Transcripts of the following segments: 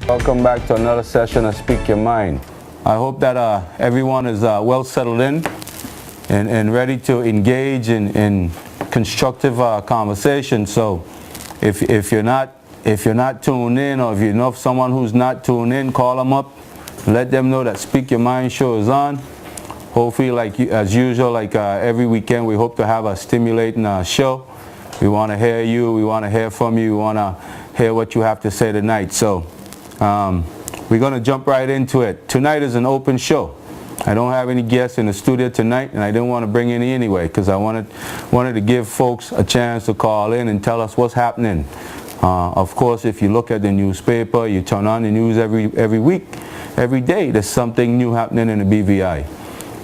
Welcome back to another session of Speak Your Mind. I hope that everyone is well settled in and ready to engage in constructive conversation. So if you're not tuned in, or if you know of someone who's not tuned in, call them up, let them know that Speak Your Mind show is on. Hopefully, as usual, every weekend, we hope to have a stimulating show. We want to hear you, we want to hear from you, we want to hear what you have to say tonight. So we're going to jump right into it. Tonight is an open show. I don't have any guests in the studio tonight, and I didn't want to bring any anyway, because I wanted to give folks a chance to call in and tell us what's happening. Of course, if you look at the newspaper, you turn on the news every week, every day, there's something new happening in the BVI.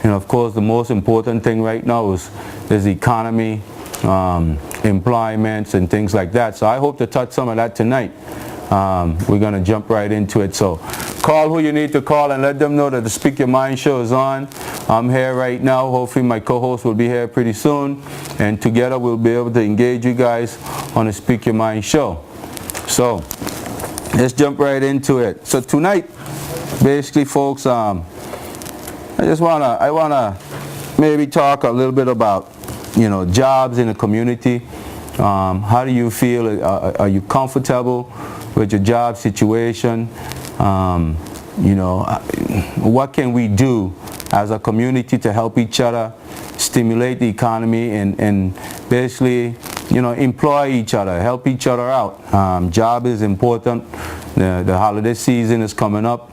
And of course, the most important thing right now is the economy, employments, and things like that. So I hope to touch some of that tonight. We're going to jump right into it. So call who you need to call and let them know that the Speak Your Mind show is on. I'm here right now. Hopefully my co-host will be here pretty soon, and together we'll be able to engage you guys on the Speak Your Mind show. So let's jump right into it. So tonight, basically, folks, I wanna maybe talk a little bit about, jobs in the community. How do you feel? Are you comfortable with your job situation? What can we do as a community to help each other, stimulate the economy, and basically, employ each other, help each other out? Job is important. The holiday season is coming up.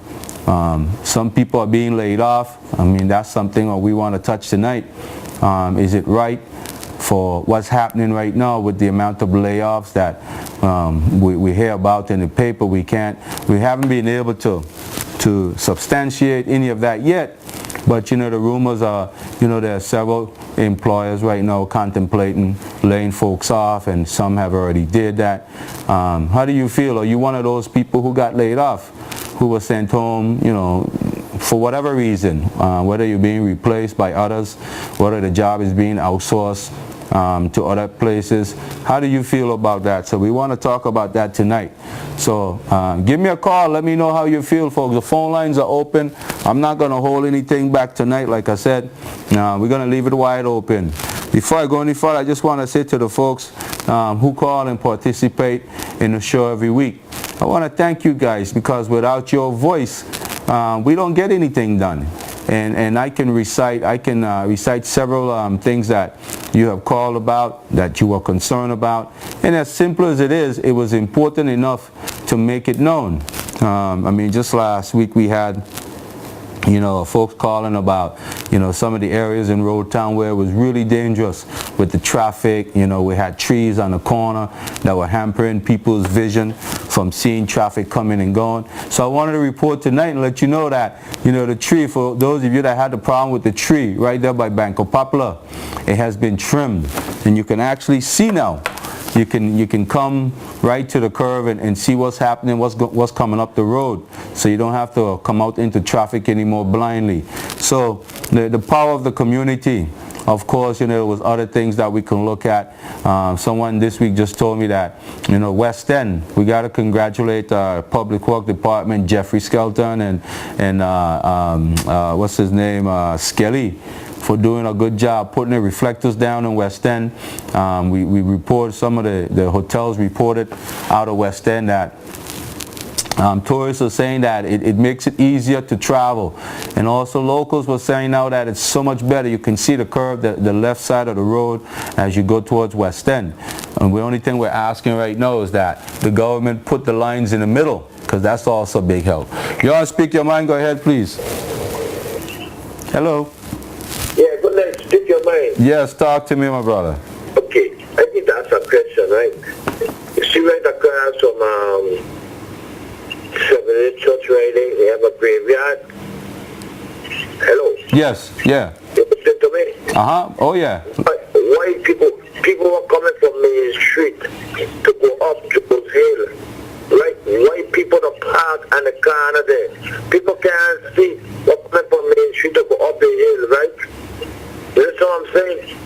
Some people are being laid off. I mean, that's something that we want to touch tonight. Is it right for what's happening right now with the amount of layoffs that we hear about in the paper? We haven't been able to substantiate any of that yet, but the rumors are, there are several employers right now contemplating laying folks off, and some have already did that. How do you feel? Are you one of those people who got laid off, who were sent home, for whatever reason, whether you're being replaced by others, whether the job is being outsourced to other places? How do you feel about that? So we want to talk about that tonight. So give me a call. Let me know how you feel, folks. The phone lines are open. I'm not going to hold anything back tonight, like I said. We're going to leave it wide open. Before I go any further, I just want to say to the folks who call and participate in the show every week, I want to thank you guys, because without your voice, we don't get anything done. And I can recite several things that you have called about, that you were concerned about. And as simple as it is, it was important enough to make it known. Just last week we had folks calling about, some of the areas in Road Town where it was really dangerous with the traffic. We had trees on the corner that were hampering people's vision from seeing traffic coming and going. So I wanted to report tonight and let you know that, the tree, for those of you that had the problem with the tree right there by Banco Popular, it has been trimmed. And you can actually see now. You can come right to the curve and see what's happening, what's coming up the road, so you don't have to come out into traffic anymore blindly. So the power of the community. Of course, there was other things that we can look at. Someone this week just told me that, West End, we got to congratulate our Public Works Department, Jeffrey Skelton, and what's his name, Skelly, for doing a good job putting the reflectors down in West End. We reported, some of the hotels reported out of West End that tourists are saying that it makes it easier to travel. And also locals were saying now that it's so much better. You can see the curve, the left side of the road as you go towards West End. And the only thing we're asking right now is that the government put the lines in the middle, because that's also a big help. You want to speak your mind? Go ahead, please. Hello. Yeah, good night. Speak your mind. Yes, talk to me, my brother. Okay, I need to ask a question, right? You see right across from 7 Church Riding, they have a graveyard. Hello. Yes, yeah. You listen to me? Oh yeah. Why people are coming from Main Street to go up to Rose Hill, right? Why people are parked on the corner there? People can't see what's coming from Main Street to go up the hill, right? You know what I'm saying?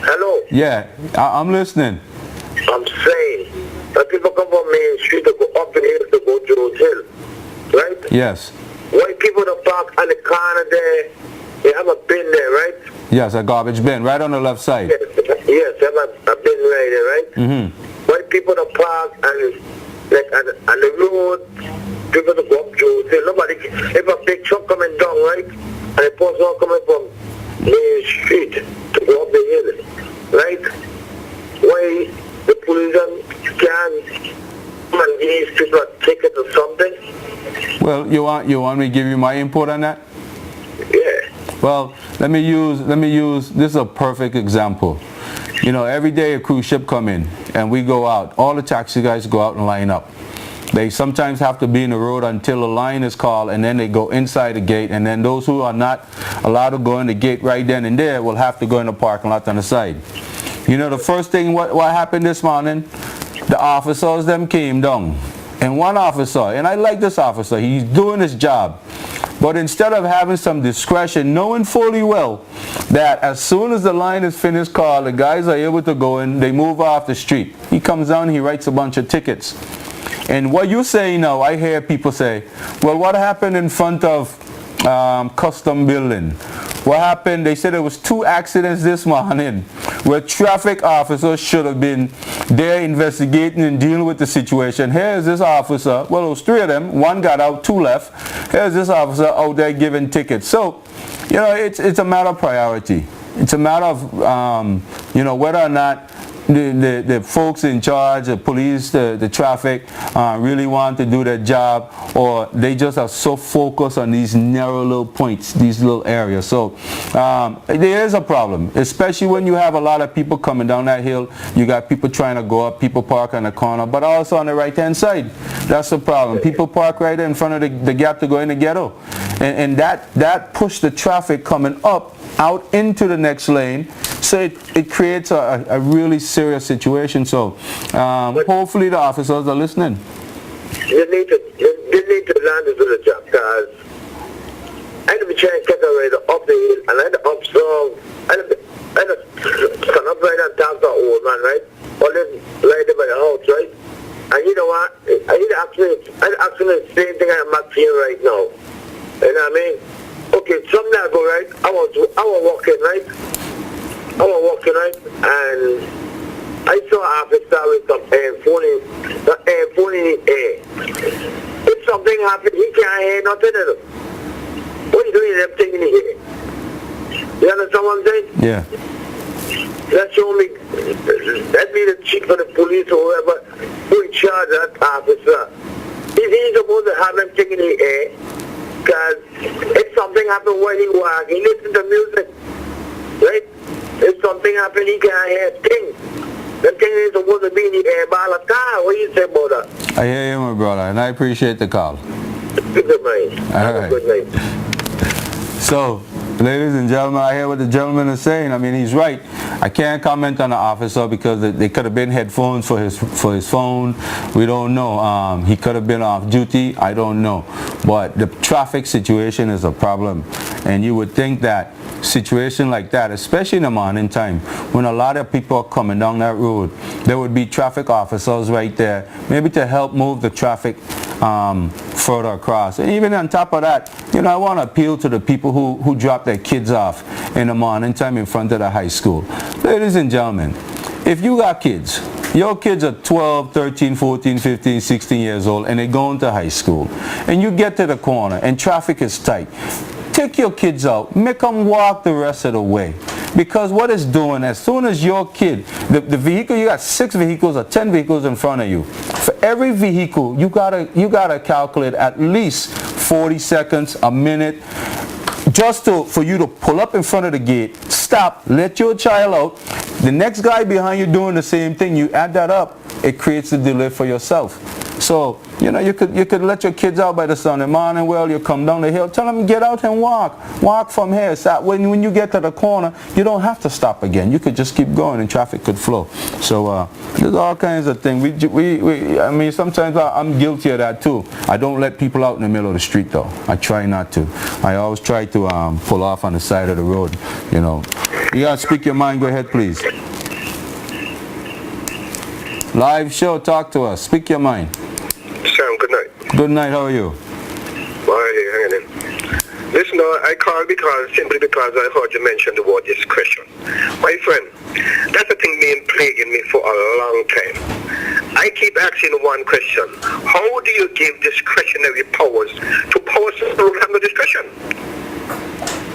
Hello? Yeah, I'm listening. I'm saying that people come from Main Street to go up the hill to go to Rose Hill, right? Yes. Why people are parked on the corner there? They have a bin there, right? Yes, a garbage bin right on the left side. Yes, they have a bin right there, right? Mm-hmm. Why people are parked and like on the road, people to go up to say nobody. If a big truck coming down, right, and a person coming from Main Street to go up the hill, right? Why the police can't come and give these people a ticket or something? Well, you want me to give you my input on that? Yeah. Well, let me use this is a perfect example. You know, every day a cruise ship come in and we go out. All the taxi guys go out and line up. They sometimes have to be in the road until a line is called, and then they go inside the gate, and then those who are not allowed to go in the gate right then and there will have to go in the parking lot on the side. You know, the first thing what happened this morning, the officers them came down, and one officer, and I like this officer, he's doing his job. But instead of having some discretion, knowing fully well that as soon as the line is finished called, the guys are able to go in, they move off the street. He comes down, he writes a bunch of tickets. And what you say now, I hear people say, well, what happened in front of Custom Building? What happened? They said there was 2 accidents this morning where traffic officers should have been there investigating and dealing with the situation. Here's this officer, well, it was 3 of them, 1 got out, 2 left. Here's this officer out there giving tickets. So, you know, it's a matter of priority. It's a matter of, you know, whether or not the folks in charge, the police, the traffic, really want to do their job, or they just are so focused on these narrow little points, these little areas. So there is a problem, especially when you have a lot of people coming down that hill. You got people trying to go up, people park on the corner, but also on the right-hand side. That's the problem. People park right in front of the gap to go in the ghetto. And that pushed the traffic coming up out into the next lane, so it creates a really serious situation. So hopefully the officers are listening. You need to learn to do the job, because I had to be trying to get away up the hill, and I had to observe, I had to stand up right and talk to an old man, right? Or then right there by the house, right? And you know what? I need to ask me the same thing I'm asking right now. You know what I mean? Okay, some day ago, right? I was walking, right? And I saw an officer with some phone in the air. If something happened, he can't hear nothing of them. What are you doing them thing in the air? You understand what I'm saying? Yeah. That show me, that be the chief of the police or whoever who in charge of that officer. Is he supposed to have them thing in the air? Because if something happened when he walks, he listens to music, right? If something happened, he can't hear things. The thing is supposed to be in the air all the time. What do you say about that? I hear you, my brother, and I appreciate the call. Good night. All right. Good night. So, ladies and gentlemen, I hear what the gentleman is saying. I mean, he's right. I can't comment on the officer because they could have been headphones for his phone. We don't know. He could have been off duty. I don't know. But the traffic situation is a problem. And you would think that situation like that, especially in the morning time, when a lot of people are coming down that road, there would be traffic officers right there, maybe to help move the traffic further across. And even on top of that, you know, I want to appeal to the people who drop their kids off in the morning time in front of the high school. Ladies and gentlemen, if you got kids, your kids are 12, 13, 14, 15, 16 years old, and they're going to high school, and you get to the corner and traffic is tight, take your kids out, make them walk the rest of the way. Because what it's doing, as soon as your kid, the vehicle, you got 6 vehicles or 10 vehicles in front of you. For every vehicle, you gotta calculate at least 40 seconds, a minute, just for you to pull up in front of the gate, stop, let your child out. The next guy behind you doing the same thing, you add that up, it creates a delay for yourself. So, you know, you could let your kids out by the sun. The morning, well, you come down the hill, tell them get out and walk from here. So when you get to the corner, you don't have to stop again. You could just keep going and traffic could flow. So there's all kinds of things. I mean, sometimes I'm guilty of that too. I don't let people out in the middle of the street though. I try not to. I always try to pull off on the side of the road, you know. You gotta speak your mind, go ahead please. Live show, talk to us, speak your mind. Sam, good night. Good night, how are you? Why, hanging in. Listen, I called simply because I heard you mention the word discretion. My friend, that's a thing been plaguing me for a long time. I keep asking one question. How do you give discretionary powers to powers who don't have no discretion?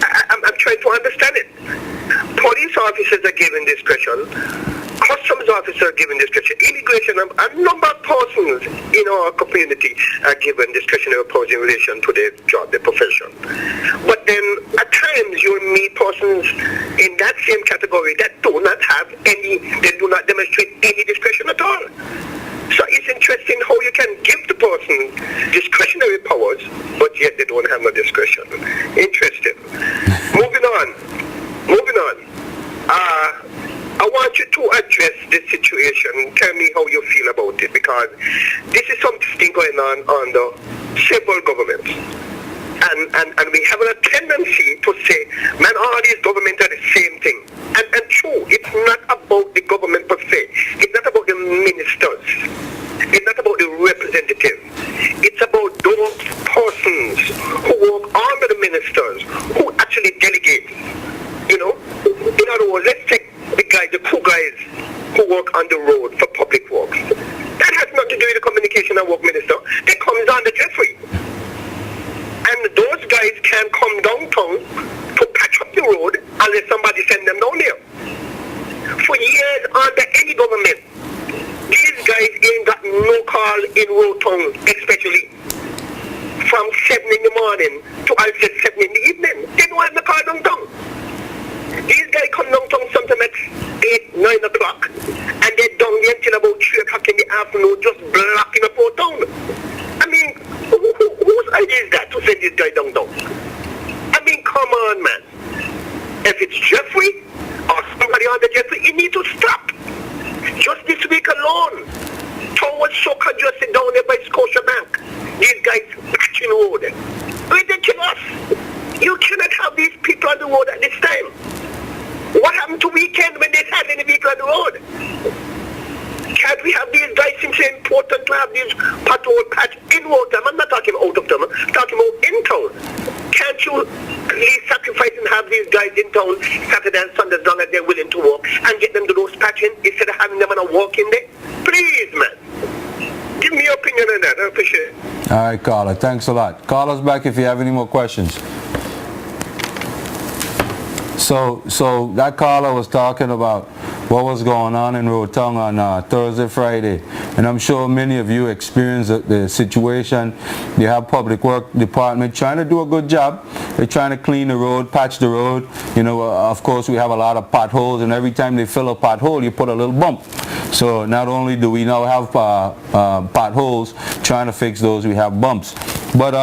I'm trying to understand it. Police officers are given discretion. Customs officers are given discretion. Immigration, a number of persons in our community are given discretionary powers in relation to their job, their profession. But then at times you will meet persons in that same category that do not have any, they do not demonstrate any discretion at all. So it's interesting how you can give the person discretionary powers, but yet they don't have no discretion. Interesting. Moving on. I want you to address this situation. Tell me how you feel about it, because this is something going on the several governments. And we have a tendency to say, man, all these governments are the same thing. And true, it's not about the government per se. It's not about the ministers. It's not about the representatives. It's about those persons who work under the ministers, who actually delegate. You know? In other words, let's take the two guys who work on the road for public works. That has nothing to do with the communication and work minister. They come down the Jeffrey. And those guys can come downtown to patch up the road unless somebody send them down there. For years under any government, these guys ain't got no call in road town, especially from 7 in the morning to also 7 in the evening. They don't have the car downtown. These guys come downtown sometime at 8, 9 o'clock, and they're down there until about 3 o'clock in the afternoon, just blocking up our town. I mean, whose idea is that to send this guy downtown? I mean, come on, man. If it's Jeffrey or somebody on the Jeffrey, you need to stop. Just this week alone, town was so congested down there by Scotiabank. These guys patching road. Ridiculous. You cannot have these people on the road at this time. What happened to weekend when they had any vehicle on the road? Can't we have these guys? Seems so important to have these patrol patch in road time. I'm not talking out of town, I'm talking about in town. Can't you at least sacrifice and have these guys in town Saturday and Sunday as long as they're willing to work and get them to those patching instead of having them on a walk in there? Please, man. Give me your opinion on that. I appreciate it. All right, caller. Thanks a lot. Call us back if you have any more questions. So that caller was talking about what was going on in Rotong on Thursday, Friday, and I'm sure many of you experienced the situation. You have public work department trying to do a good job. They're trying to clean the road, patch the road. You know, of course we have a lot of potholes, and every time they fill a pothole, you put a little bump. So not only do we now have potholes, trying to fix those, we have bumps. But,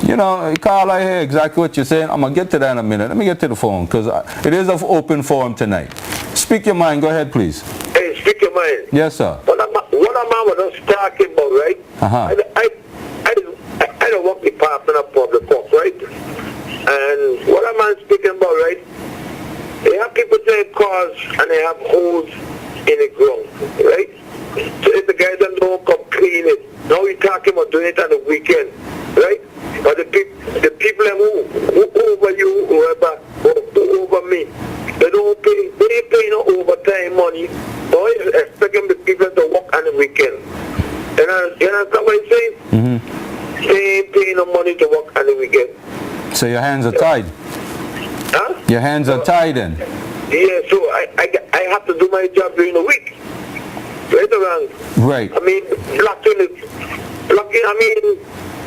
you know, Carl, I hear exactly what you're saying. I'm going to get to that in a minute. Let me get to the phone, because it is an open forum tonight. Speak your mind. Go ahead, please. Hey, speak your mind. Yes, sir. What a man was just talking about, right? Uh-huh. I don't work department of public works, right? And what a man speaking about, right? They have people doing cars and they have holes in the ground, right? So if the guy don't come clean it, now we're talking about doing it on the weekend, right? But the people who over you, whoever, who over me, they ain't pay no overtime money. So I expect them, the people to work on the weekend. You understand what I'm saying? Mm-hmm. They ain't paying no money to work on the weekend. So your hands are tied? Huh? Your hands are tied then? Yeah, so I have to do my job during the week. Right or wrong? Right. I mean, blocking, I mean,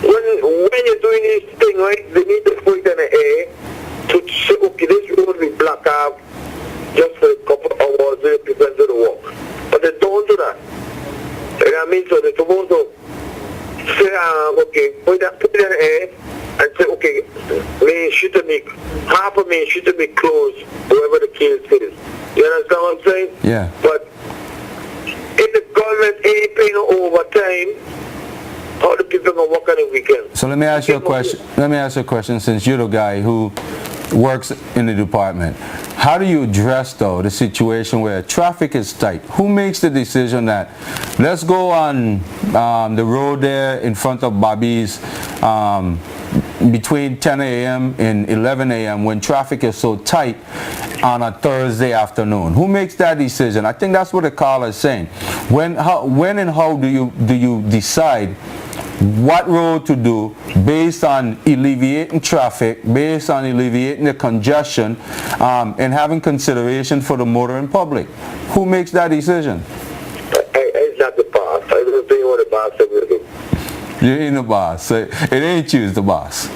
when you're doing this thing, right, they need to put it in the air to say, okay, this road we block out just for a couple of hours so people can do the work. But they don't do that. You know what I mean? So they're supposed to for me, it should be closed, whoever the case is. You understand what I'm saying? Yeah. But if the government ain't paying no overtime, how the people gonna work on the weekend? So let me ask you a question. Let me ask you a question, since you're the guy who works in the department. How do you address, though, the situation where traffic is tight? Who makes the decision that let's go on the road there in front of Bobby's between 10 a.m. and 11 a.m. when traffic is so tight on a Thursday afternoon? Who makes that decision? I think that's what the caller is saying. When and how do you decide what road to do based on alleviating traffic, based on alleviating the congestion, and having consideration for the motoring public? Who makes that decision? It's not the boss. I don't think what the boss will do. You ain't the boss. So it ain't you, the boss. I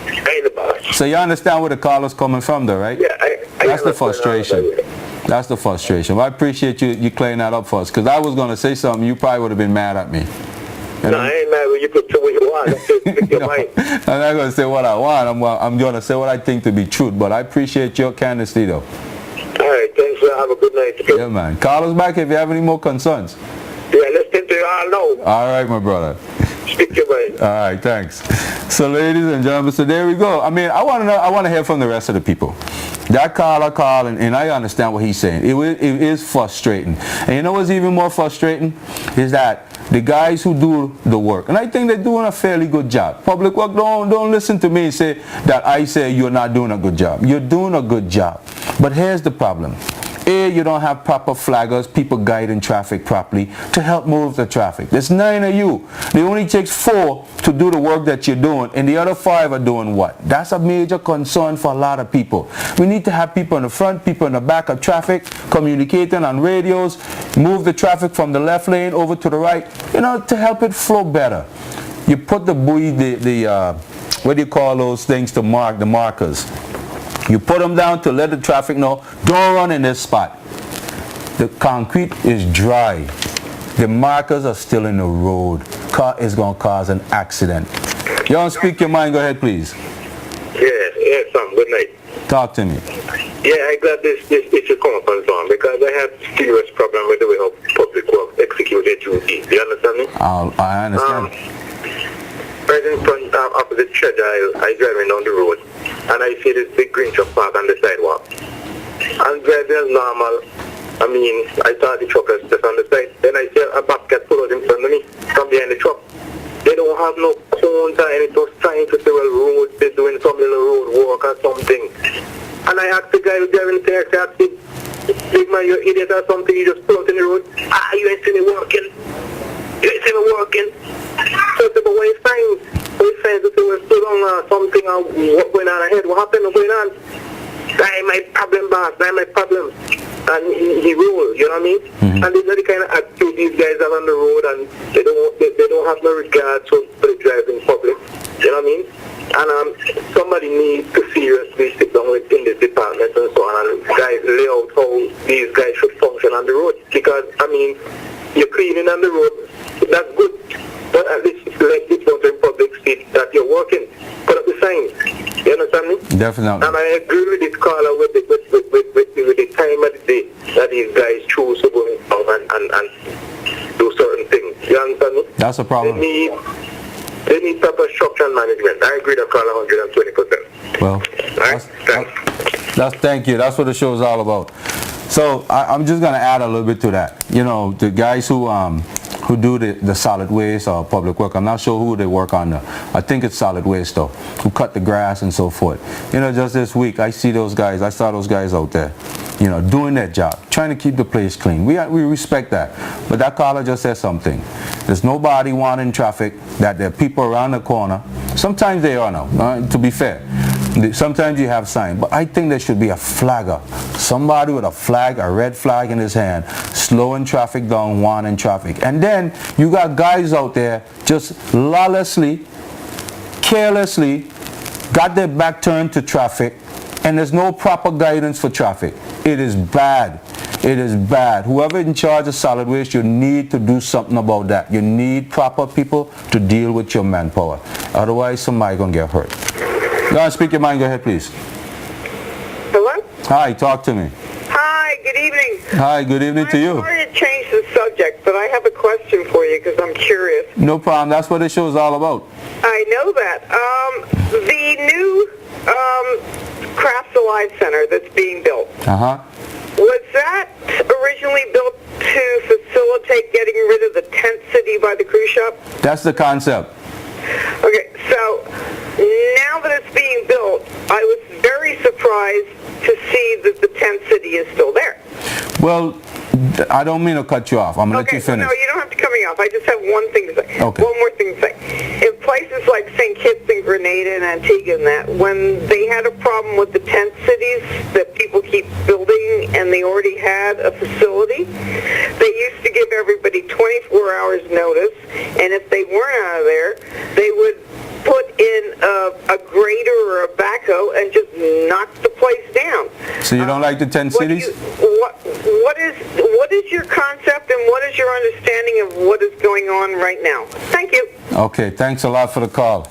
ain't the boss. So you understand where the caller's coming from, though, right? Yeah, That's the frustration. That's the frustration. Well, I appreciate you clearing that up for us, because I was going to say something, you probably would have been mad at me. No, I ain't mad when you could say what you want. That's just speak your mind. I'm not going to say what I want. I'm going to say what I think to be truth. But I appreciate your candidacy, though. All right, thanks. Have a good night. Yeah, man. Call us back if you have any more concerns. Yeah, listen to you all now. All right, my brother. Speak your mind. All right, thanks. So, ladies and gentlemen, so there we go. I mean, I want to hear from the rest of the people. That caller called, and I understand what he's saying. It is frustrating. And you know what's even more frustrating? Is that the guys who do the work, and I think they're doing a fairly good job. Public work, don't listen to me and say that I say you're not doing a good job. You're doing a good job. But here's the problem. A, you don't have proper flaggers, people guiding traffic properly to help move the traffic. There's 9 of you. It only takes 4 to do the work that you're doing, and the other 5 are doing what? That's a major concern for a lot of people. We need to have people in the front, people in the back of traffic, communicating on radios, move the traffic from the left lane over to the right, to help it flow better. You put the buoy, what do you call those things to mark, the markers? You put them down to let the traffic know, don't run in this spot. The concrete is dry. The markers are still in the road. Car is going to cause an accident. You want to speak your mind? Go ahead, please. Yeah, Sam, good night. Talk to me. Yeah, I'm glad this issue come up and so on, because I have serious problem with the way how public work execute their duty. Do you understand me? I understand. Right in front opposite church, I driving down the road, and I see this big green truck parked on the sidewalk. I'm driving as normal. I mean, I thought the truck was just on the side. Then I see a basket pull out in front of me from behind the truck. They don't have no cones or anything, no sign to say, well, road, they're doing some little road work or something. And I asked the guy who's driving the taxi, I said, big man, you're idiot or something, you just pull out in the road. You ain't see me working. You ain't see me working. So I said, but what is signs? What is signs to say, well, so long or something, or what's going on ahead? What happened? What's going on? That ain't my problem, boss. That ain't my problem. And he rule, you know what I mean? Mm-hmm. And these are the kind of attitude these guys are on the road, and they don't have no regard for the driving public, you know what I mean? And somebody needs to seriously sit down within this department and so on, and guys lay out how these guys should function on the road. Because, I mean, you're cleaning on the road, that's good, but at least let this motoring public see that you're working. Put up the signs, you understand me? Definitely. And I agree with this caller with the time of the day that these guys choose to go and do certain things. You understand me? That's a problem. They need proper structure and management. I agree with caller 120%. Well, thank you. That's what the show is all about. So I'm just going to add a little bit to that. The guys who do the solid waste or public work, I'm not sure who they work on. I think it's solid waste though, who cut the grass and so forth. Just this week I saw those guys out there, doing their job, trying to keep the place clean. We respect that. But that caller just said something. There's nobody wanting traffic, that there are people around the corner. Sometimes they are now, to be fair. Sometimes you have signs, but I think there should be a flagger. Somebody with a flag, a red flag in his hand, slowing traffic down, warning traffic. And then you got guys out there just lawlessly, carelessly, got their back turned to traffic, and there's no proper guidance for traffic. It is bad. It is bad. Whoever in charge of solid waste, you need to do something about that. You need proper people to deal with your manpower. Otherwise, somebody's going to get hurt. Go ahead, speak your mind. Go ahead, please. Hello? Hi, talk to me. Hi, good evening. Hi, good evening to you. I'm sorry to change the subject, but I have a question for you because I'm curious. No problem. That's what this show is all about. I know that. The new Crafts Alive Center that's being built, Uh-huh. was that originally built to facilitate getting rid of the tent city by the cruise shop? That's the concept. Okay, so now that it's being built, I was very surprised to see that the tent city is still there. Well, I don't mean to cut you off. I'm going to let you finish. No, you don't have to cut me off. I just have one thing to say. Okay. One more thing to say. In places like St. Kitts and Grenada and Antigua and that, when they had a problem with the tent cities that people keep building and they already had a facility, they used to give everybody 24 hours notice, and if they weren't out of there, they would put in a grader or a backhoe and just knock the place down. So you don't like the 10 cities? What is your concept and what is your understanding of what is going on right now? Thank you. Okay, thanks a lot for the call.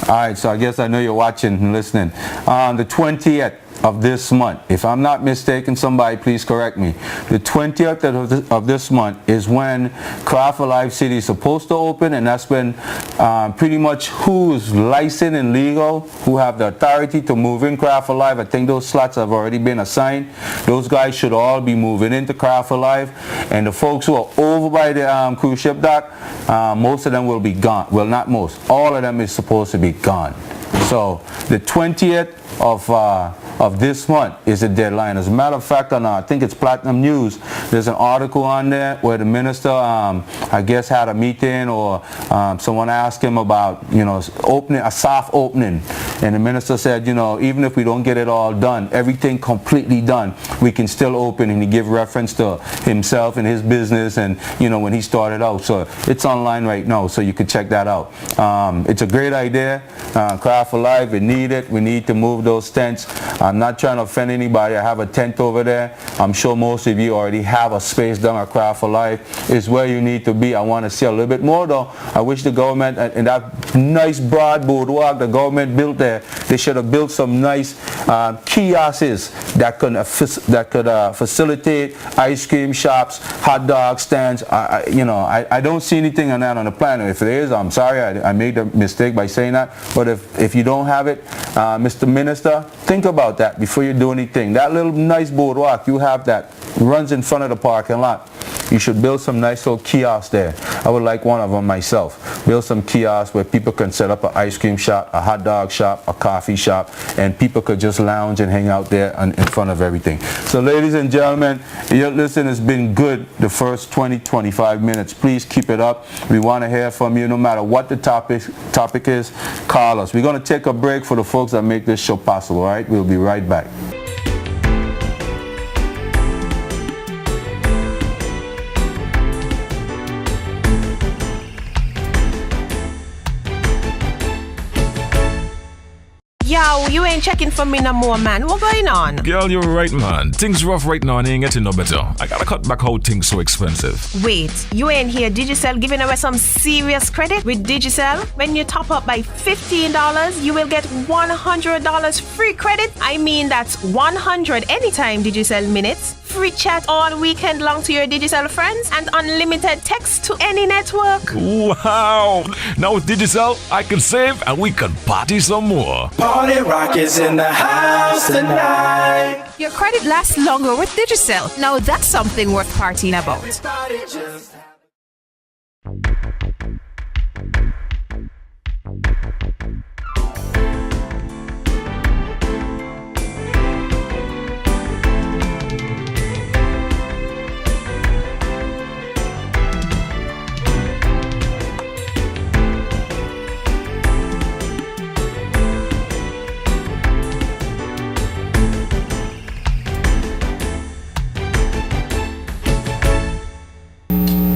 All right, so I guess I know you're watching and listening. On the 20th of this month, if I'm not mistaken, somebody please correct me. The 20th of this month is when Craft Alive City is supposed to open, and that's when pretty much who's licensed and legal, who have the authority to move in Craft Alive. I think those slots have already been assigned. Those guys should all be moving into Craft Alive, and the folks who are over by the cruise ship dock, most of them will be gone. Well, not most. All of them is supposed to be gone. So the 20th of this month is the deadline. As a matter of fact, on I think it's Platinum News, there's an article on there where the minister, I guess, had a meeting, or someone asked him about, opening a soft opening, and the minister said, even if we don't get it all done, everything completely done, we can still open. And he gave reference to himself and his business, and when he started out. So it's online right now, so you can check that out. It's a great idea. Craft Alive, we need it. We need to move those tents. I'm not trying to offend anybody. I have a tent over there. I'm sure most of you already have a space down at Craft Alive. It's where you need to be. I want to see a little bit more though. I wish the government, and that nice broad boardwalk the government built there, they should have built some nice kiosks that could facilitate ice cream shops, hot dog stands. I don't see anything on that on the plan. If it is, I'm sorry, I made a mistake by saying that. But if you don't have it, Mr. Minister, think about that before you do anything. That little nice boardwalk you have that runs in front of the parking lot, you should build some nice little kiosks there. I would like one of them myself. Build some kiosks where people can set up an ice cream shop, a hot dog shop, a coffee shop, and people could just lounge and hang out there in front of everything. So ladies and gentlemen, listen, it's been good the first 20-25 minutes. Please keep it up. We want to hear from you no matter what the topic is. Call us. We're going to take a break for the folks that make this show possible. All right, we'll be right back. Yo, you ain't checking for me no more, man. What going on? Girl, you're right, man. Things rough right now and ain't getting no better. I gotta cut back how things so expensive. Wait, you ain't hear Digicel giving away some serious credit? With Digicel, when you top up by $15, you will get $100 free credit. I mean, that's 100 anytime Digicel minutes, free chat all weekend long to your Digicel friends, and unlimited text to any network. Wow! Now with Digicel, I can save and we can party some more. Party Rock is in the house tonight. Your credit lasts longer with Digicel. Now that's something worth partying about. Everybody just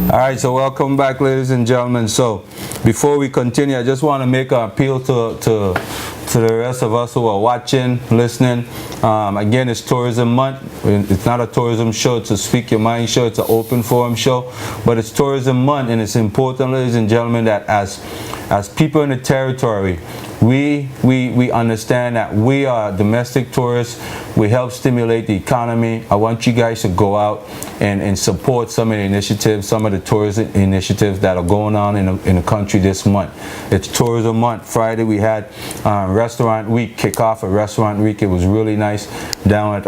All right, so welcome back, ladies and gentlemen. So before we continue, I just want to make an appeal to to the rest of us who are watching, listening. Again, it's Tourism Month. It's not a tourism show, it's a Speak Your Mind show, it's an open forum show, but it's Tourism Month, and it's important, ladies and gentlemen, that as people in the territory, we understand that we are domestic tourists. We help stimulate the economy. I want you guys to go out and support some of the initiatives, some of the tourism initiatives that are going on in the country this month. It's Tourism Month. Friday we had Restaurant Week, kick off a Restaurant Week. It was really nice down at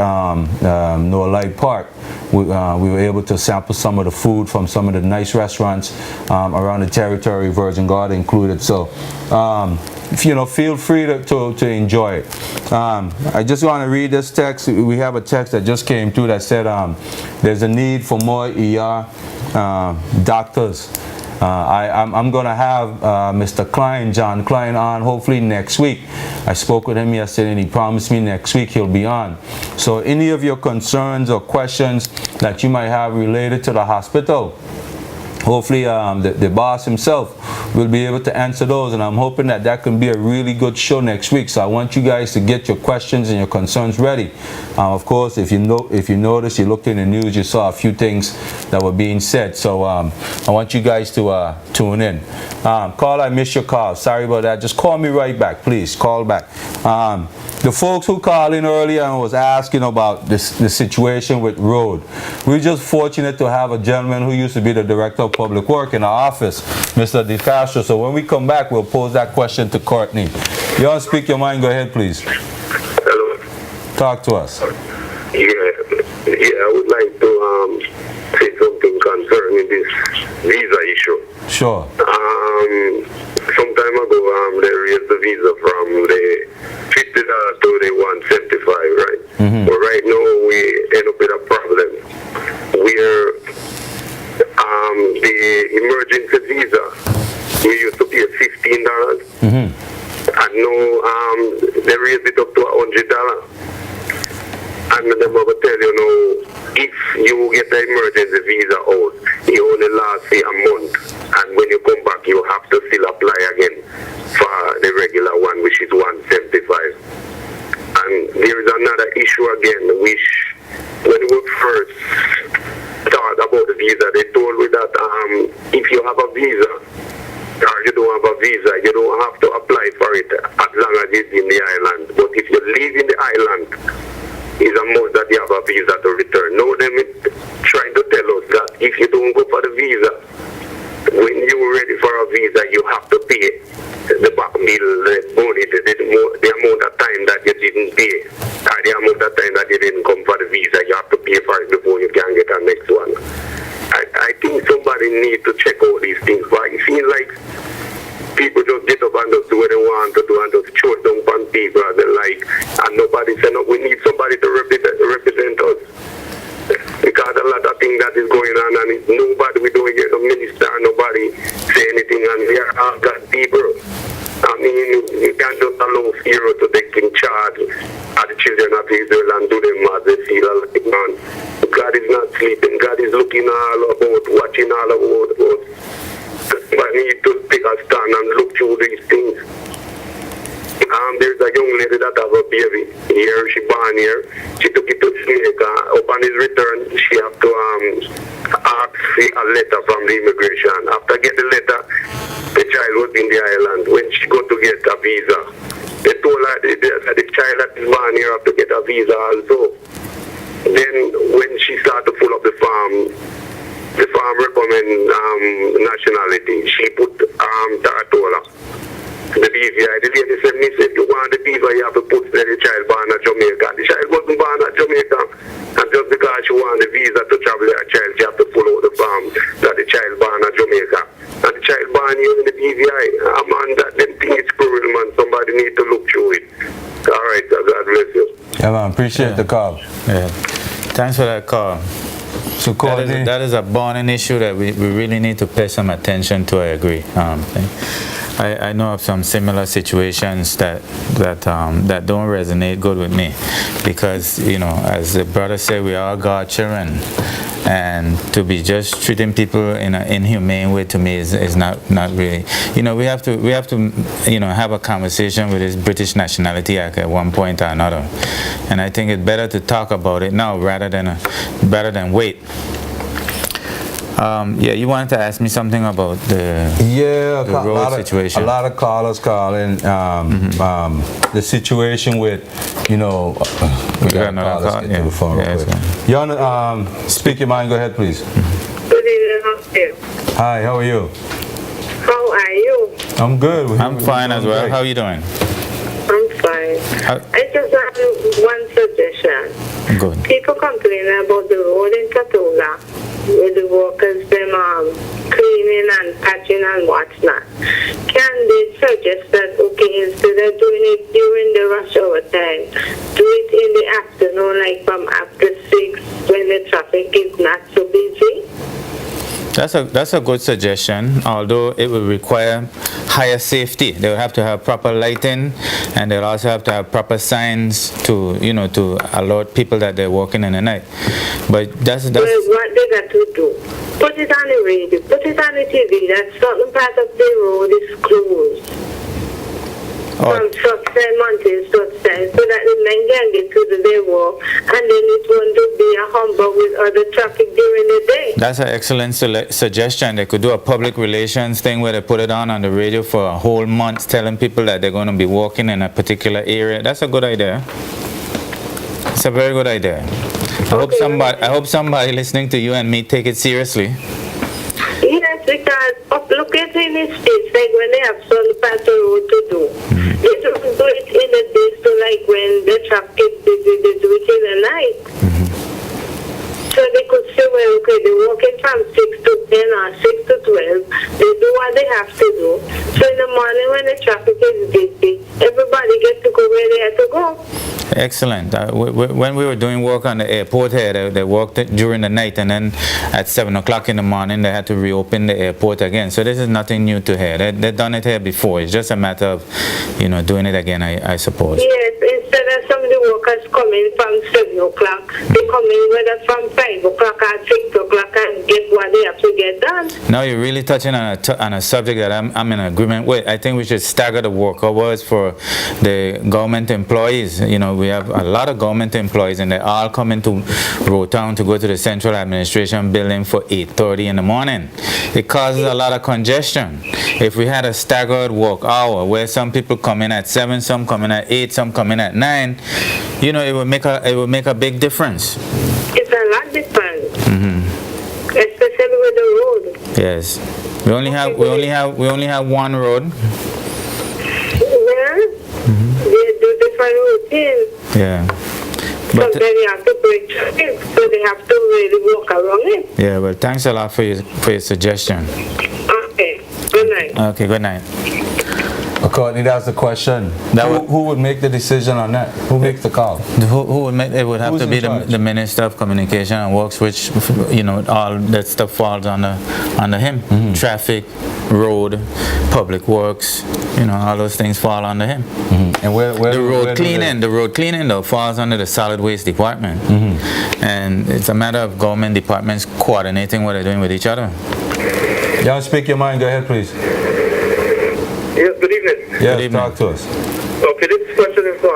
Noah Light Park. We were able to sample some of the food from some of the nice restaurants around the territory, Virgin Gorda included. So, feel free to enjoy it. I just want to read this text. We have a text that just came through that said there's a need for more ER doctors. I'm going to have Mr. Klein, John Klein, on hopefully next week. I spoke with him yesterday and he promised me next week he'll be on. So any of your concerns or questions that you might have related to the hospital, hopefully the boss himself will be able to answer those, and I'm hoping that can be a really good show next week. So I want you guys to get your questions and your concerns ready. Of course, if you notice, you looked in the news, you saw a few things that were being said. So I want you guys to tune in. Carl, I missed your call. Sorry about that. Just call me right back, please. Call back. The folks who called in earlier and was asking about the situation with road. We're just fortunate to have a gentleman who used to be the Director of Public Work in our office, Mr. DeCastro. So when we come back, we'll pose that question to Courtney. You want to speak your mind? Go ahead, please. Hello. Talk to us. Yeah, I would like to say something concerning this visa issue. Sure. Some time ago, they raised the visa from the $50 to the $175, right? Mm-hmm. But right now, we end up with a problem where the emergency visa, we used to pay $15, Mm-hmm. and now they raised it up to $100. And them will tell you now, if you get the emergency visa out, you only last for a month, and when you come back, you have to still apply again for the regular one, which is $175. And there is another issue again, which when we first thought about the visa, they told me that if you have a visa, or you don't have a visa, you don't have to apply for it as long as it's in the island. But if you live in the island, it's a must that you have a visa to return. Now them trying to tell us that if you don't go for the visa, when you're ready for a visa, you have to pay the back bill, the money, the amount of time that you didn't pay, or the amount of time that you didn't come for the visa, you have to pay for it before you can get a next one. I think somebody need to check all these things, but it seems like people just get up and just do what they want to do and just show down on people as they like, and nobody said, no, we need somebody to represent us. Because a lot of things that is going on, and nobody, we don't hear no minister, nobody say anything, and we are all God people. I mean, you can't just allow Pharaoh to take in charge of the children of Israel and do them as they feel like, man. God is not sleeping. God is looking all about, watching all about us. But I need to take a stand and look through these things. There's a young lady that have a baby here. She born here. She took it to Jamaica. Upon his return, she have to ask for a letter from the immigration. After get the letter, the child was in the island. When she go to get a visa, they told her that the child that is born here have to get a visa also. Then when she started to pull up the farm recommend nationality. She put Taratola. The DVI. The lady said, me said, you want the visa, you have to put the child born at Jamaica. The child wasn't born at Jamaica. And just because she want the visa to travel her child, she have to pull out the form that the child born at Jamaica. And the child born here in the DVI. Man, that them thing is cruel, man. Somebody need to look through it. All right, God bless you. Yeah, man, appreciate the call. Yeah. Thanks for that call. So that is a burning issue that we really need to pay some attention to. I agree. I know of some similar situations that don't resonate good with me, because as the brother said, we are God's children, And to be just treating people in an inhumane way, to me, is not really. We have to have a conversation with this British Nationality Act at one point or another. And I think it's better to talk about it now rather than wait. You wanted to ask me something about the road situation. A lot of callers calling the situation with, we got another call. get to the phone real quick. You want to speak your mind? Go ahead, please. Good evening, how are you? Hi, how are you? How are you? I'm good. I'm fine as well. How are you doing? I'm fine. I just have one suggestion. Good. People complaining about the road in Tatola, with the workers them cleaning and patching and whatnot. Can they suggest that, okay, instead of doing it during the rush hour time, do it in the afternoon, like from after 6 when the traffic is not so busy? That's a good suggestion, although it will require higher safety. They will have to have proper lighting, and they'll also have to have proper signs to alert people that they're working in the night. But that's well, what they got to do, put it on the radio, put it on the TV that certain part of the road is closed. From such time until such time, so that the men can get to their work, and then it won't be a humble with other traffic during the day. That's an excellent suggestion. They could do a public relations thing where they put it on the radio for a whole month, telling people that they're going to be walking in a particular area. That's a good idea. It's a very good idea. I hope somebody listening to you and me take it seriously. Yes, because look at in the States, like when they have some part of the road to do. They don't do it in the day, so like when the traffic is busy, they do it in the night. So they could say, well, okay, they're working from 6 to 10 or 6 to 12. They do what they have to do. So in the morning when the traffic is busy, everybody gets to go where they have to go. Excellent. When we were doing work on the airport here, they worked during the night, and then at 7 o'clock in the morning, they had to reopen the airport again. So this is nothing new to here. They've done it here before. It's just a matter of, doing it again, I suppose. Yes, instead of some of the workers coming from 7 o'clock, they come in whether from 5 o'clock or 6 o'clock and get what they have to get done. Now you're really touching on a subject that I'm in agreement with. I think we should stagger the work hours for the government employees. We have a lot of government employees, and they all come into Road Town to go to the central administration building for 8:30 in the morning. It causes a lot of congestion. If we had a staggered work hour where some people come in at 7, some come in at 8, some come in at 9, it would make a big difference. It's a lot different, especially with the road. Yes, we only have one road. Well, they do different routines. Yeah. But then you have to break traffic, so they have to really walk around it. Yeah, well, thanks a lot for your suggestion. Okay, good night. Okay, good night. Courtney, that's the question. Who would make the decision on that? Who makes the call? Who would make it? Would have Who's to be in charge? the Minister of Communication and Works, which all that stuff falls under him. Traffic, road, public works, all those things fall under him. And where the road cleaning though falls under the solid waste department. And it's a matter of government departments coordinating what they're doing with each other. You want to speak your mind? Go ahead, please. Yes, good evening. Yeah, Good evening. talk to us. Okay, this question is for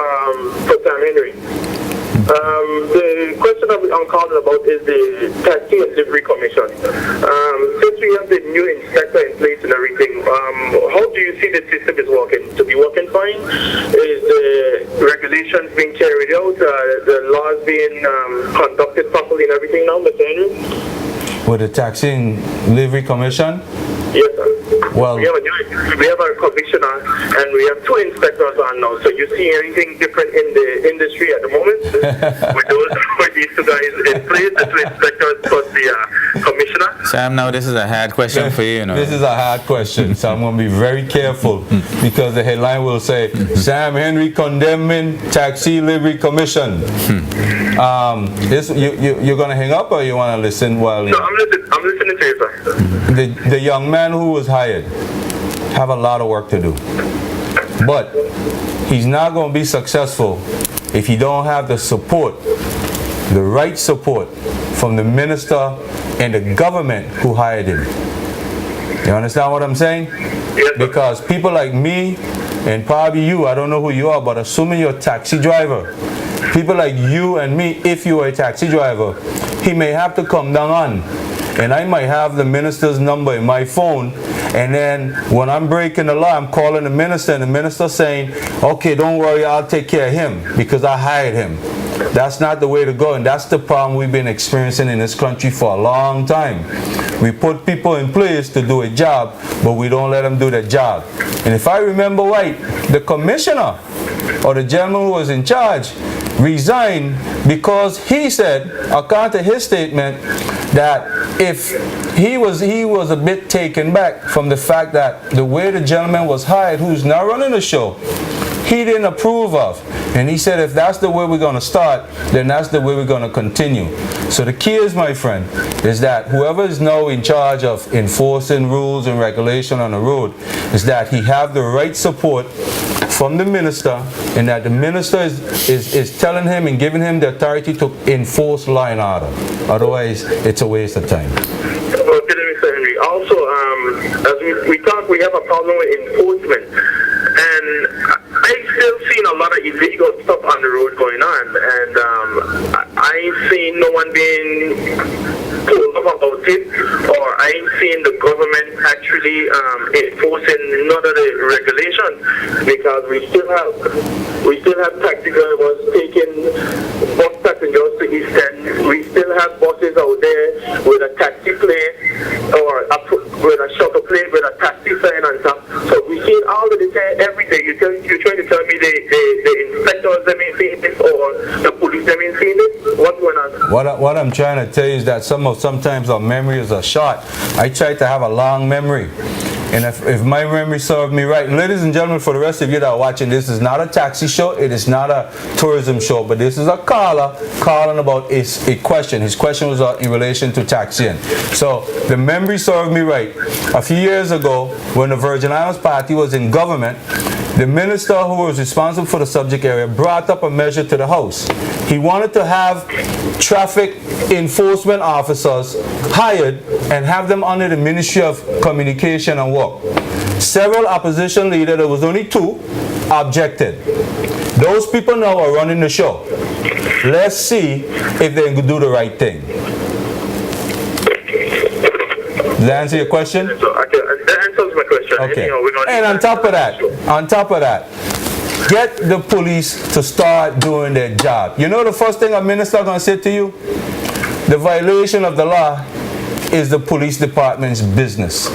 Sam Henry. The question I'm calling about is the Taxi and Livery Commission. Since we have the new inspector in place and everything, how do you see the system is working? To be working fine? Is the regulations being carried out? The laws being conducted properly and everything now, Mr. Henry? With the Taxi and Livery Commission? Yes, sir. Well, We have a commissioner and we have 2 inspectors on now. So you see anything different in the industry at the moment with these 2 guys in place, the 2 inspectors plus the commissioner? Sam, now this is a hard question for you. This is a hard question, so I'm going to be very careful because the headline will say, Sam Henry condemning Taxi Livery Commission. You're going to hang up or you want to listen while... No, I'm listening to you, sir. The young man who was hired have a lot of work to do. But he's not going to be successful if he don't have the support, the right support from the minister and the government who hired him. You understand what I'm saying? Yes, sir. Because people like me and probably you, I don't know who you are, but assuming you're a taxi driver, people like you and me, if you are a taxi driver, he may have to come down on, and I might have the minister's number in my phone, and then when I'm breaking the law, I'm calling the minister, and the minister saying, okay, don't worry, I'll take care of him because I hired him. That's not the way to go, and that's the problem we've been experiencing in this country for a long time. We put people in place to do a job, but we don't let them do their job. And if I remember right, the commissioner or the gentleman who was in charge resigned because he said, according to his statement, that if he was a bit taken back from the fact that the way the gentleman was hired, who's now running the show, he didn't approve of. And he said, if that's the way we're going to start, then that's the way we're going to continue. So the key is, my friend, is that whoever is now in charge of enforcing rules and regulation on the road, is that he have the right support from the minister, and that the minister is telling him and giving him the authority to enforce law and order. Otherwise, it's a waste of time. Okay, Mr. Henry. Also, as we talk, we have a problem with enforcement. And I've still seen a lot of illegal stuff on the road going on, and I ain't seen no one being told about it, or I ain't seen the government actually enforcing none of the regulations, because we still have taxi drivers taking bus passengers to East End. We still have buses out there with a taxi plate or with a shuttle plate with a taxi sign and stuff. So we see all of this every day. You're trying to tell me the inspectors have been seeing this, or the police have been seeing this? What's going on? What I'm trying to tell you is that sometimes our memories are short. I try to have a long memory. And if my memory serves me right, and ladies and gentlemen, for the rest of you that are watching, this is not a taxi show, it is not a tourism show, but this is a caller calling about a question. His question was in relation to taxiing. So the memory served me right. A few years ago, when the Virgin Islands Party was in government, the minister who was responsible for the subject area brought up a measure to the House. He wanted to have traffic enforcement officers hired and have them under the Ministry of Communication and Work. Several opposition leaders, there was only 2, objected. Those people now are running the show. Let's see if they can do the right thing. Does that answer your question? So, that answers my question. Okay. And on top of that, get the police to start doing their job. You know the first thing a minister is going to say to you? The violation of the law is the police department's business.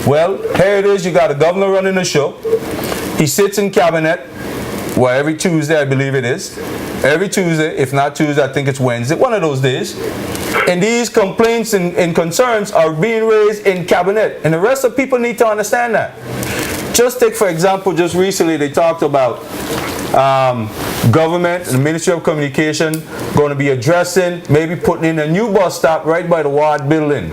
Well, here it is. You got a governor running the show. He sits in cabinet, well, every Tuesday, I believe it is. Every Tuesday, if not Tuesday, I think it's Wednesday, one of those days. And these complaints and concerns are being raised in cabinet. And the rest of people need to understand that. Just take, for example, just recently they talked about government, the Ministry of Communication, going to be addressing, maybe putting in a new bus stop right by the Ward building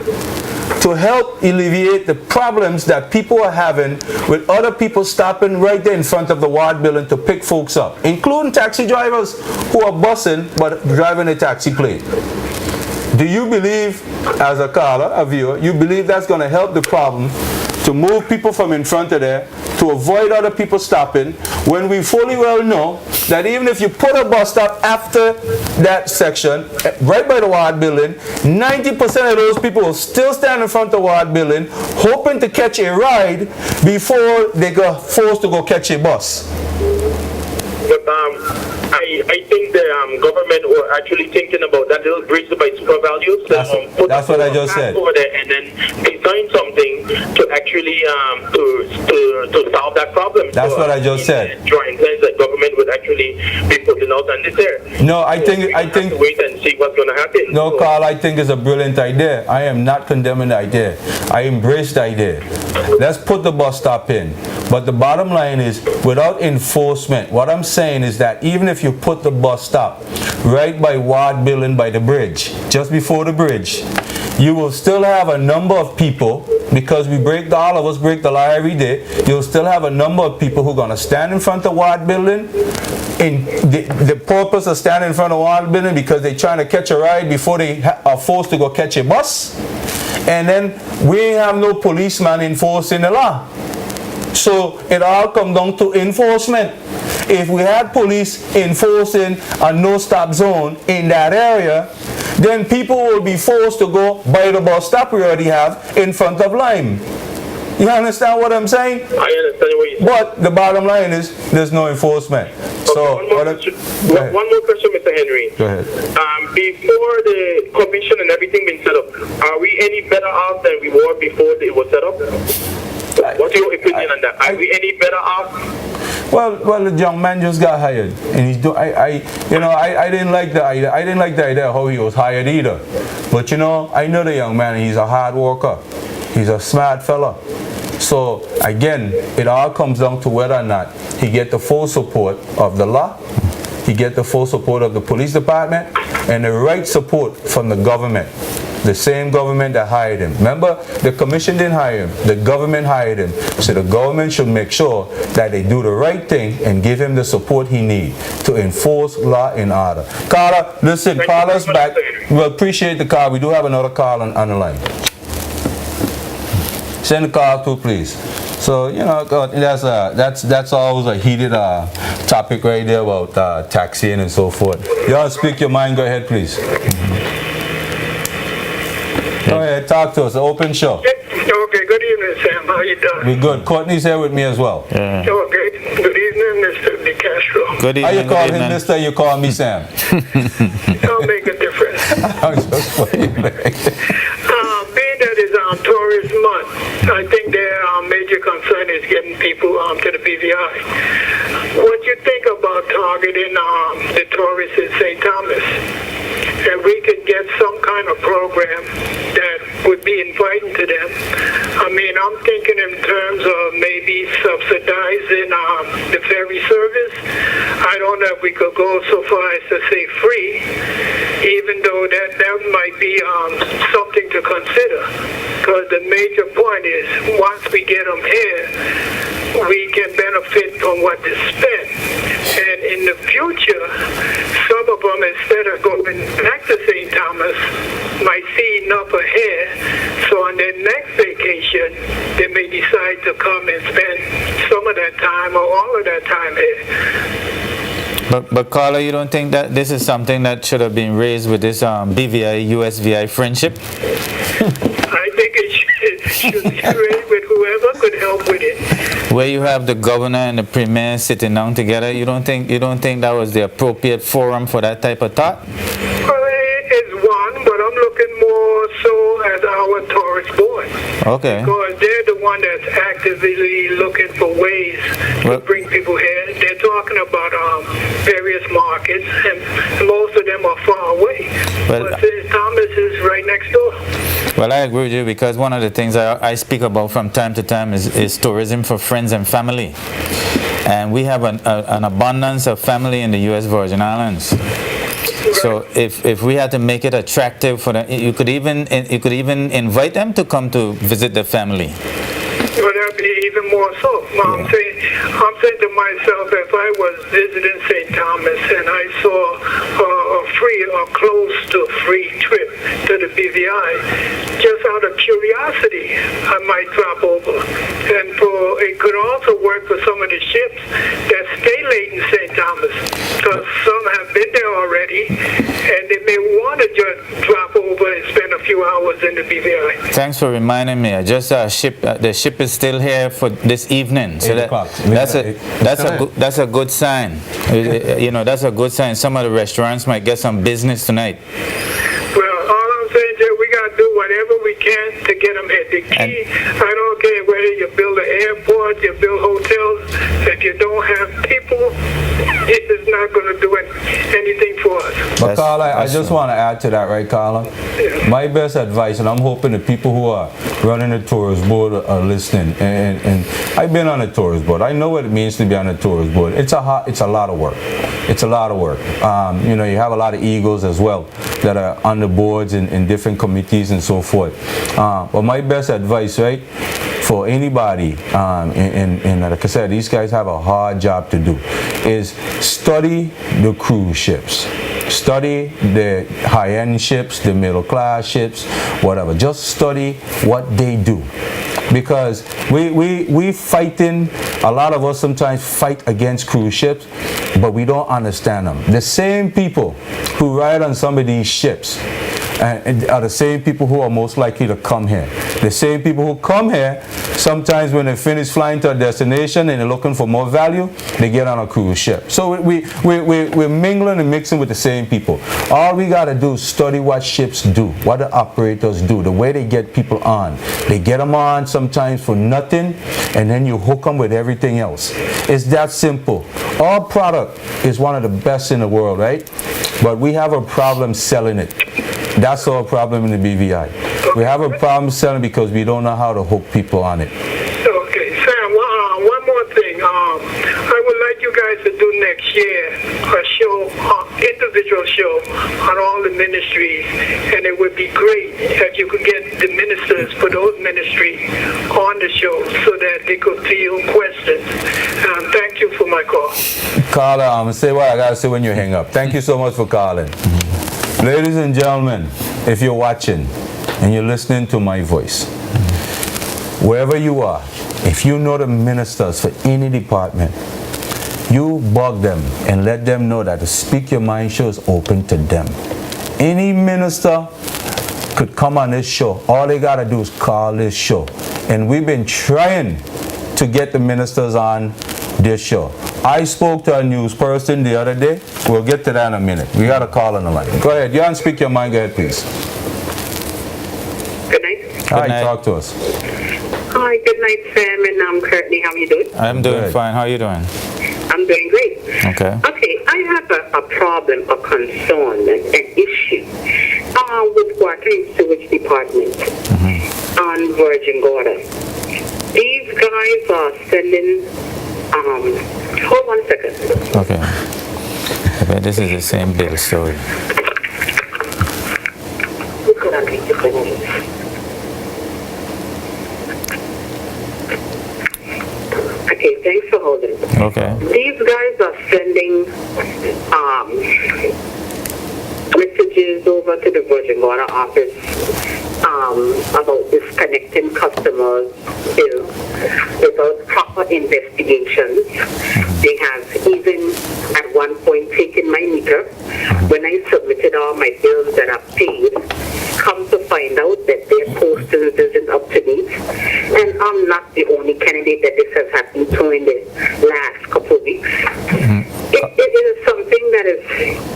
to help alleviate the problems that people are having with other people stopping right there in front of the Ward building to pick folks up, including taxi drivers who are busing but driving a taxi plate. Do you believe, as a caller, a viewer, you believe that's going to help the problem to move people from in front of there, to avoid other people stopping, when we fully well know that even if you put a bus stop after that section, right by the Ward building, 90% of those people will still stand in front of the Ward building, hoping to catch a ride before they get forced to go catch a bus. But I think the government were actually thinking about that little bridge by Super Values. That's what I just said. Over there and then design something to actually to solve that problem. That's what I just said. Drawing plans that government would actually be putting out on this there. No, I think have to wait and see what's going to happen. No, so, Carl, I think it's a brilliant idea. I am not condemning the idea. I embrace the idea. Let's put the bus stop in. But the bottom line is, without enforcement, what I'm saying is that even if you put the bus stop right by Ward building by the bridge, just before the bridge, you will still have a number of people because all of us break the law every day, you'll still have a number of people who are going to stand in front of Ward Building. In the purpose of standing in front of Ward Building because they're trying to catch a ride before they are forced to go catch a bus. And then we ain't have no policeman enforcing the law. So it all comes down to enforcement. If we had police enforcing a no-stop zone in that area, then people will be forced to go by the bus stop we already have in front of Lime. You understand what I'm saying? I understand what you're saying. But the bottom line is there's no enforcement. So one more question, Mr. Henry. Go ahead. Before the commission and everything been set up, are we any better off than we were before it was set up? What's your opinion on that? Are we any better off? Well, the young man just got hired, and he's I didn't like the idea. I didn't like the idea of how he was hired either. But I know the young man. He's a hard worker. He's a smart fella. So again, it all comes down to whether or not he get the full support of the law, he get the full support of the police department, and the right support from the government. The same government that hired him. Remember, the commission didn't hire him. The government hired him. So the government should make sure that they do the right thing and give him the support he needs to enforce law and order. Carla, listen, call us back. We appreciate the call. We do have another call on the line. Send the call too, please. So, that's always a heated topic right there about taxiing and so forth. Y'all speak your mind. Go ahead, please. Go ahead, talk to us. Open show. Okay, good evening, Sam. How you doing? We good. Courtney's here with me as well. Okay, good evening, Mr. DeCastro. Good How evening. you call him Mr.? You call me Sam. Don't make a difference. I'm just playing. Being that it's tourist month, I think their major concern is getting people to the BVI. What do you think about targeting the tourists in St. Thomas? And we could get some kind of program that would be inviting to them. I mean, I'm thinking in terms of maybe subsidizing the ferry service. I don't know if we could go so far as to say free, even though that might be something to consider. Because the major point is, once we get them here, we can benefit from what they spend. And in the future, some of them, instead of going back to St. Thomas, might see enough ahead, so on their next vacation, they may decide to come and spend some of that time or all of that time here. But Carla, you don't think that this is something that should have been raised with this BVI, USVI friendship? I think it should be raised with whoever could help with it. Where you have the governor and the premier sitting down together, you don't think that was the appropriate forum for that type of thought? Well, it is one, but I'm looking more so at our tourist board. Okay. Because they're the one that's actively looking for ways to bring people here. They're talking about various markets, and most of them are far away. But St. Thomas is right next door. Well, I agree with you, because one of the things I speak about from time to time is tourism for friends and family. And we have an abundance of family in the U.S. Virgin Islands. So if we had to make it attractive for them, you could even invite them to come to visit the family. Well, that'd be even more so. I'm saying to myself, if I was visiting St. Thomas and I saw a free or close to free trip to the BVI, just out of curiosity, I might drop over. And it could also work for some of the ships that stay late in St. Thomas, because some have been there already, and they may want to just drop over and spend a few hours in the BVI. Thanks for reminding me. The ship is still here for this evening. So that's a good sign. That's a good sign. Some of the restaurants might get some business tonight. Well, all I'm saying is we got to do whatever we can to get them here. The key, I don't care whether you build an airport, you build hotels, if you don't have people, it is not going to do anything for us. But Carla, I just want to add to that, right, Carla? Yeah. My best advice, and I'm hoping the people who are running the tourist board are listening, and I've been on a tourist board. I know what it means to be on a tourist board. It's a lot of work. It's a lot of work. You have a lot of egos as well that are on the boards in different committees and so forth. But my best advice, right, for anybody, and like I said, these guys have a hard job to do, is study the cruise ships. Study the high-end ships, the middle-class ships, whatever. Just study what they do. Because we fighting, a lot of us sometimes fight against cruise ships, but we don't understand them. The same people who ride on some of these ships are the same people who are most likely to come here. The same people who come here, sometimes when they finish flying to a destination and they're looking for more value, they get on a cruise ship. So we're mingling and mixing with the same people. All we got to do is study what ships do, what the operators do, the way they get people on. They get them on sometimes for nothing, and then you hook them with everything else. It's that simple. Our product is one of the best in the world, right? But we have a problem selling it. That's our problem in the BVI. We have a problem selling because we don't know how to hook people on it. Okay, Sam, one more thing. I would like you guys to do next year a show, individual show on all the ministries, and it would be great if you could get the ministers for those ministries on the show so that they could field questions. Thank you for my call. Carla, I'm going to say what I got to say when you hang up. Thank you so much for calling. Ladies and gentlemen, if you're watching and you're listening to my voice, wherever you are, if you know the ministers for any department, you bug them and let them know that the Speak Your Mind show is open to them. Any minister could come on this show. All they got to do is call this show. And we've been trying to get the ministers on this show. I spoke to a news person the other day. We'll get to that in a minute. We got a call on the line. Go ahead. You want to speak your mind? Go ahead, please. Good night. All right, talk to us. Hi, good night, Sam and Courtney. How are you doing? I'm doing fine. How are you doing? I'm doing great. Okay. Okay, I have a problem, a concern, an issue with Water and Sewage Department on Virgin Gorda. These guys are sending... hold on a second. Okay. I bet this is the same bill story. Okay, thanks for holding. Okay. These guys are sending messages over to the Virgin Gorda office about disconnecting customers bills without proper investigations. They have even at one point taken my meter. When I submitted all my bills that I've paid, come to find out that their postal isn't up to date. And I'm not the only candidate that this has happened to in the last couple of weeks. It is something that has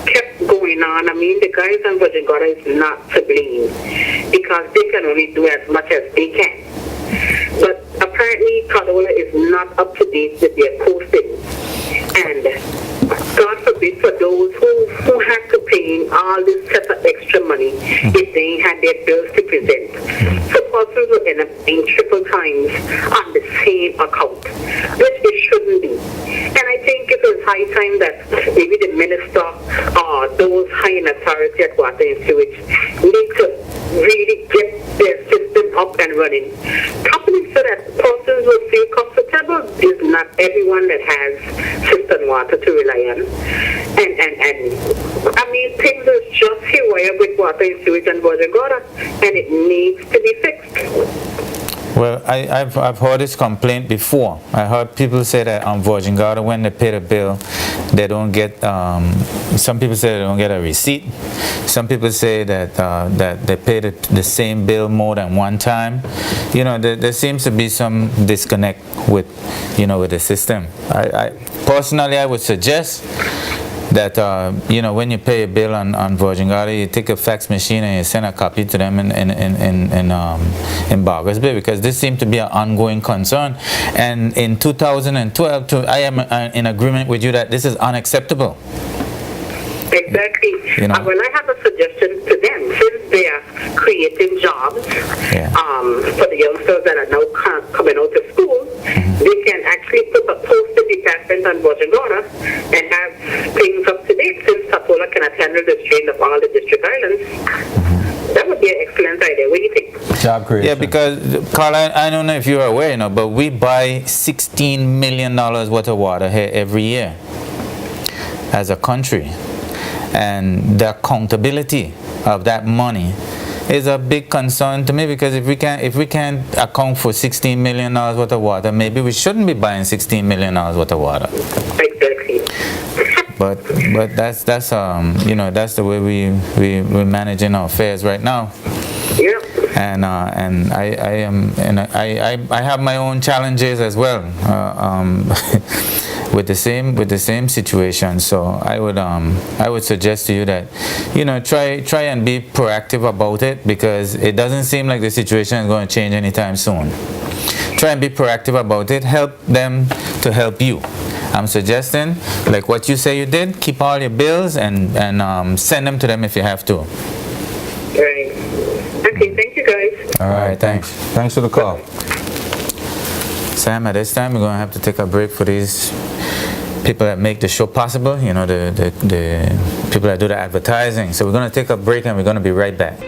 kept going on. I mean, the guys on Virgin Gorda is not to blame because they can only do as much as they can. But apparently, Corolla is not up to date with their postings. And God forbid for those who have to pay all this set of extra money if they had their bills to present. So persons will end up paying triple times on the same account, which it shouldn't be. And I think it is high time that maybe the minister or those high in authority at Water and Sewage need to really get their system up and running properly so that persons will feel comfortable. It's not everyone that has cistern water to rely on. And I mean, things are just haywire with Water and Sewage and Virgin Gorda, and it needs to be fixed. Well, I've heard this complaint before. I heard people say that on Virgin Gorda, when they pay the bill, they don't get. Some people say they don't get a receipt. Some people say that that they pay the same bill more than one time. You know, there seems to be some disconnect with, with the system. I personally, I would suggest that when you pay a bill on Virgin Gorda, you take a fax machine and you send a copy to them in Barker's Bay, because this seems to be an ongoing concern. And in 2012, I am in agreement with you that this is unacceptable. Exactly. Well, I have a suggestion to them. Since they are creating jobs for the youngsters that are now coming out of school, they can actually put a postal department on Virgin Gorda and have things up to date, since cannot handle the strain of all the district islands. That would be an excellent idea. What do you think? Job creation. Yeah, because Carl, I don't know if you're aware, but we buy $16 million worth of water here every year as a country, and the accountability of that money is a big concern to me, because if we can't account for $16 million worth of water, maybe we shouldn't be buying $16 million worth of water. Exactly. But that's that's the way we're managing our affairs right now. Yeah. And I have my own challenges as well with the same situation. So I would suggest to you that try and be proactive about it, because it doesn't seem like the situation is going to change anytime soon. Try and be proactive about it. Help them to help you. I'm suggesting, like what you say you did, keep all your bills and send them to them if you have to. Right. Okay, thank you guys. All right, thanks. Thanks for the call. Sam, at this time we're going to have to take a break for these people that make the show possible, the people that do the advertising. So we're going to take a break and we're going to be right back.